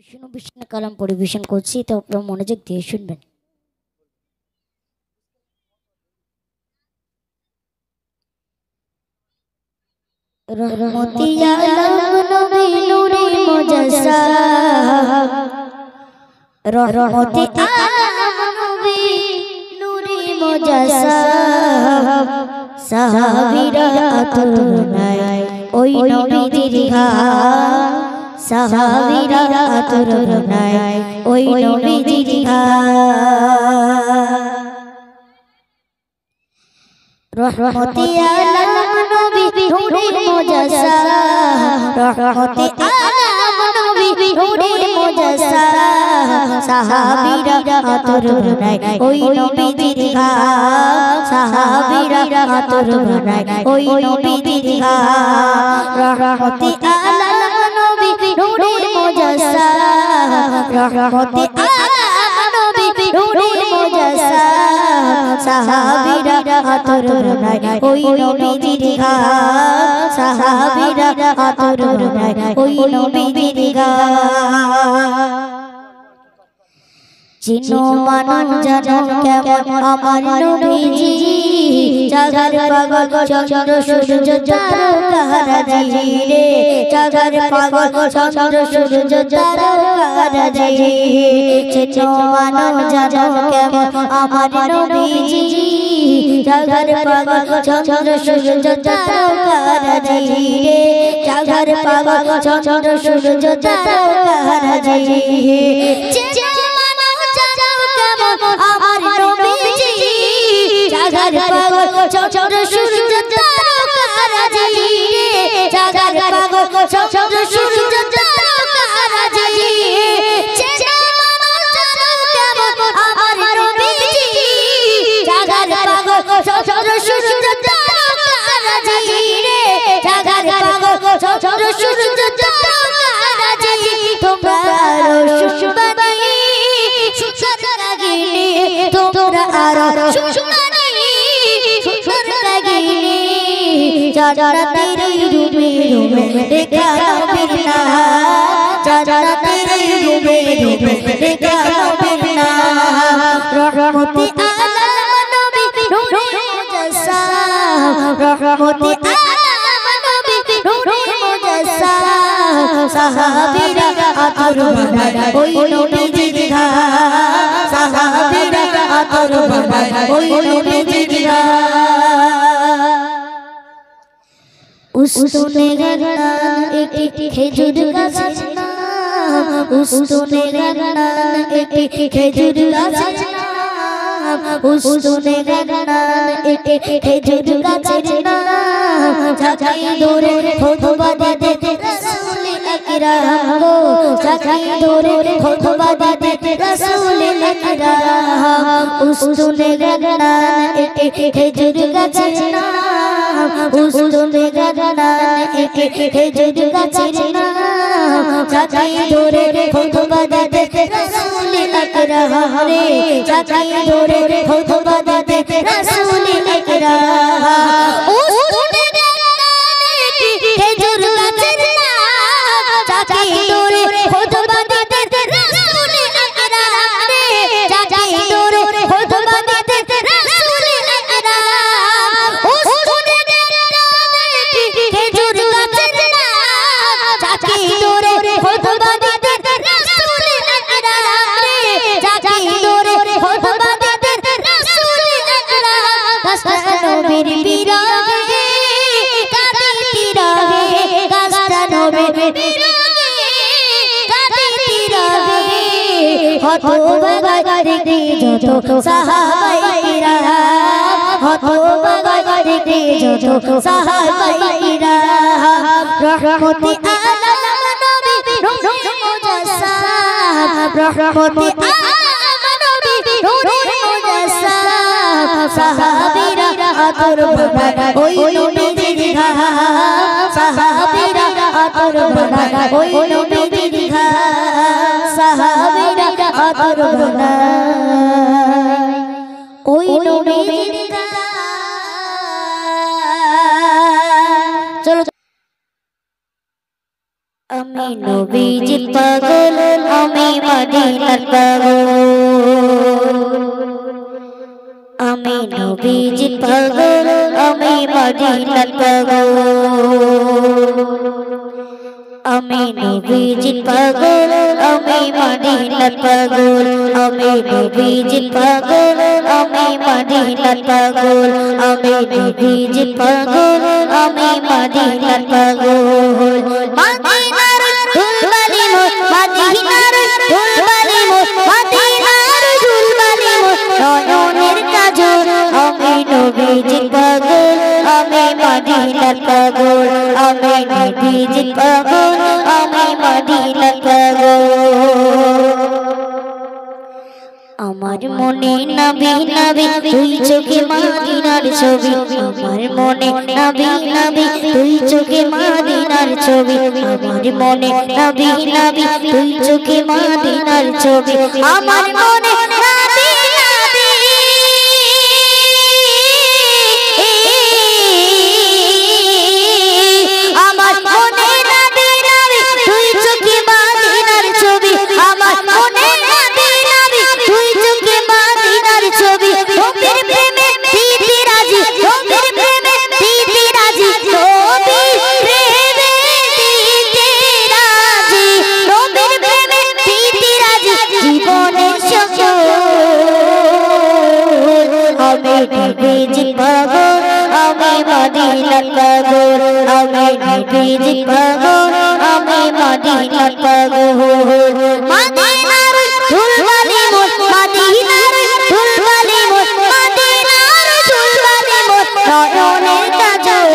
বিষ্ণু বিষ্ণু কালাম পরিবেশন করছি, তো আপনারা মনোযোগ দিয়ে শুনবেন। রহমতি আলম নবী নূরে মুজাসসাম, রহমতি আলম নবী নূরে মুজাসসাম, সাহাবীরা আতর নাই ওই নবীজির ঘাম, সাহাবীরা আতর নাই ওই নবীজির ঘাম। রহমতি আলম নবী নূরে মুজাসসাম, রহমতি আলম নবী নূরে মুজাসসাম, সাহাবীরা আতর নাই ওই নবীজির ঘাম, সাহাবীরা আতর নাই ওই নবীজির ঘাম। রহমতি আলম নবী নূরে মুজাসসাম, রহমতি আলম নবী নূরে মুজাসসাম, সাহাবীরা আতর নাই ওই নবীজির ঘাম, সাহাবীরা আতর নাই ওই নবীজির ঘাম। চিনো মানন জানো কেমন আমার নবীজি, চাঁদের পাগল চন্দ্র সূর্য তারকারাজি রে, চাঁদের পাগল চন্দ্র সূর্য তারকারাজি। চিনো মানন জানো কেমন আমার নবীজি, চাঁদের পাগল চন্দ্র সূর্য তারকারাজি রে, চাঁদের পাগল চন্দ্র সূর্য তারকারাজি। আমার নবীজি চাঁদের পাগল চন্দ্র সূর্য তারকারাজি রে, চাঁদের পাগল চন্দ্র সূর্য তারকারাজি। আমার নবীজি চাঁদের পাগল চন্দ্র সূর্য তারকারাজি রে, চাঁদের পাগল চন্দ্র সূর্য তারকারাজি। তোমরা সুবানি সুন্দর লাগিনি, তোমরা আরো সুন্দরী সুন্দর লাগিনি, জান্নাতের রূপে রূপে দেখা নবীর নাম, জান্নাতের রূপে রূপে দেখা নবীর নাম। রহমতি আলম নবী নূরে মুজাসসাম, রহমতি আলম নবী নূরে মুজাসসাম, সাহাবীরা আতর নাই ওই নবীজির ঘাম, সাহাবীরা আতর নাই ওই নবীজির ঘাম। উস্তুনে গান একটি খেজুর গাছের নাম, উস্তুনে গান একটি খেজুর গাছের নাম, উস্তুনে গান একটি খেজুর গাছের নাম। ঝাঁকাই দূরে খুতবা দিতে রাসূল আকরাম গো, ঝাঁকাই দূরে খুতবা দিতে রাসূল আকরাম। উস্তুনে গান একটি খেজুর গাছের নাম, উস্তুনে গান একটি খেজুর গাছের নাম। ঝাঁকাই দূরে খুতবা দিতে রাসূল আকরাম রে, ঝাঁকাই দূরে খুতবা দিতে রাসূল আকরাম। উস্তুনে গান একটি খেজুর গাছের নাম, ঝাঁকাই দূরে খুতবা দিতে রাসূল আকরাম রে, ঝাঁকাই দূরে খুতবা দিতে রাসূল আকরাম। উস্তুনে গান একটি খেজুর গাছের নাম, ঝাঁকাই দূরে খুতবা দিতে রাসূল আকরাম রে, ঝাঁকাই দূরে খুতবা দিতে রাসূল আকরাম। গাছটা নবীর বিরহে কাঁদিতে রহে, গাছটা নবীর বিরহে কাঁদিতে রহে। হতভাগা দেখে যত সাহাবায়ে কেরাম, হতভাগা দেখে যত সাহাবায়ে কেরাম। রহমতি আলম নবী নূরে মুজাসসাম, রহমতি আলম নবী নূরে মুজাসসাম, সাহাবীরা আতর নাই ওই নবীজির ঘাম, সাহাবীরা আতর নাই ওই নবীজির ঘাম, সাহাবীরা আতর নাই ওই নবীজির ঘাম। চলো আমি নবীজির পাগল, মদিনার পাগল আমি নবীজির পাগল আমি মদিনার পাগল আমি নবীজির পাগল আমি মদিনার পাগল আমি নবীজির পাগল আমি মদিনার পাগল আমি নবীজির পাগল আমি মদিনার পাগল মদিনার ধুলবালি মোর মদিনার ধুলবালি মোর মদিনার ধুলবালি মোর নয়নের কাজল আমি নবীজির পাগল আমি মদিনার পাগল আমি নবীজির পাগল আমি মদিনার পাগল আমার মনে নবী নবী তুই চোখে মদিনার ছবি আমার মনে নবী নবী তুই চোখে মদিনার ছবি আমার মনে নবী নবী তুই চোখে মদিনার ছবি আমার মনে নবী নবী আমার মনে নবী নবী তুই চোখে মদিনার ছবি আমার মনে নবী নবী তুই চোখে মদিনার ছবি নবীর প্রেমে দিতে রাজি নবীর প্রেমে দিতে রাজি নবীর প্রেমে দিতে রাজি নবীর প্রেমে দিতে রাজি জীবনের সকল আমি নবীজির পাগল আমি মদিনার পাগল আমি নবীজির পাগল আমি মদিনার পাগল মদিনার ধুলবালি মোর মদিনার ধুলবালি মোর মদিনার ধুলবালি মোর নয়নের কাজল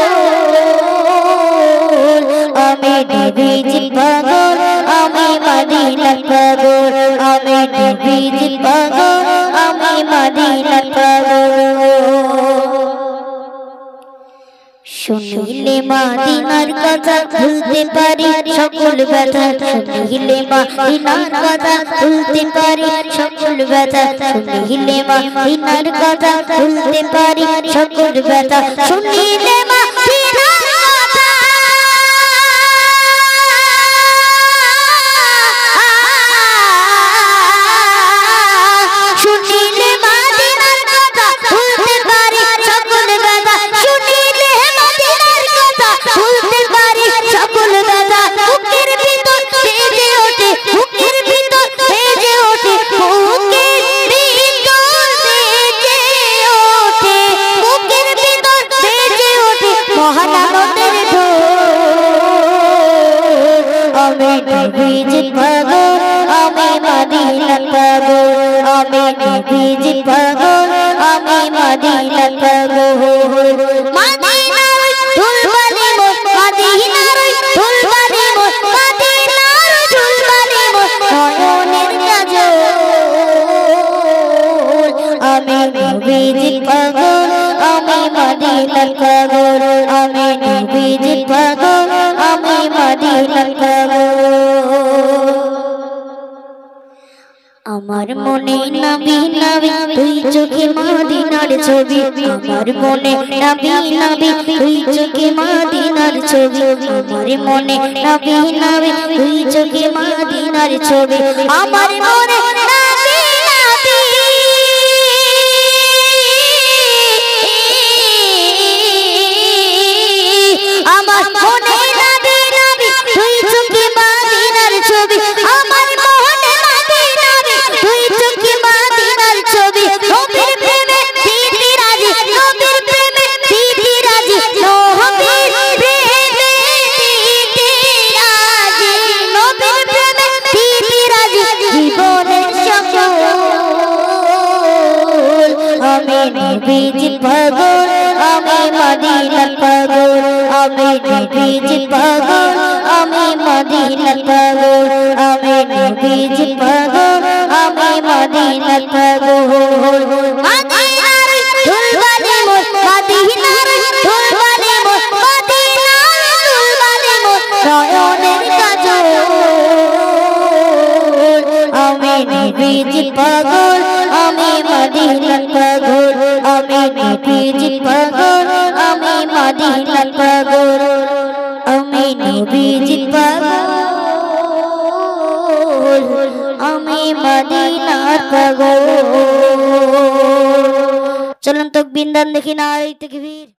আমি নবীজির পাগল আমি মদিনার পাগল আমি নবীজির পাগল আমি মদিনার পাগল শুনিলে মদিনার কথা ভুলতে পারি সকল ব্যথা শুনিলে মদিনার কথা ভুলতে পারি সকল ব্যথা শুনিলে মদিনার কথা ভুলতে পারি সকল ব্যথা শুনিলে মদিনার কথা শুনিলে মদিনার কথা ভুলতে পারি সকল ব্যথা শুনিলে মদিনার কথা ভুলতে পারি সকল ব্যথা বুকের ভিতর বেজে ওঠে বুকের ভিতর বেজে ওঠে বুকের ভিতর বেজে ওঠে বুকের ভিতর বেজে ওঠে মহানাদের ঢোল আমি নবীজির পাগল আমি মদিনার পাগল আমি নবীজির পাগল আমি মদিনার পাগল মদিনার ধুলবালি মোর মদিনার ধুলবালি মোর মদিনার ধুলবালি মোর নয়নের কাজল আমি নবীজির পাগল আমি মদিনার পাগল আমি নবীজির পাগল আমি মদিনার পাগল আমার মনে নবী নবী তুই চোখে মদিনার ছবি আমার মনে নবী নবী তুই চোখে মদিনার ছবি আমার মনে নবী নবী তুই চোখে মদিনার ছবি আমার মনে নবী নবী আমার মনে নবী নবী তুই চোখে মদিনার ছবি আমার মনে নবী নবী তুই চোখে মদিনার ছবি নবীর প্রেমে দিতে রাজি নবীর প্রেমে দিতে রাজি নবীর প্রেমে দিতে রাজি নবীর প্রেমে দিতে রাজি জীবনের সকল আমি নবীজির পাগল আমি মদিনার পাগল আমি নবীজির পাগল আমি মদিনার পাগল আমি নবীজির পাগল আমি মদিনার পাগল মদিনার ধুলবালি মোর মদিনার ধুলবালি মোর মদিনার ধুলবালি মোর নয়নের কাজল আমি নবীজির পাগল আমি মদিনার পাগল আমি নবীজির পাগল আমি মদিনার পাগল আমি নবীজির পাগল আমি মদিনার পাগল। চলুন তো বিন্দান দেখি না, এই তাকবীর।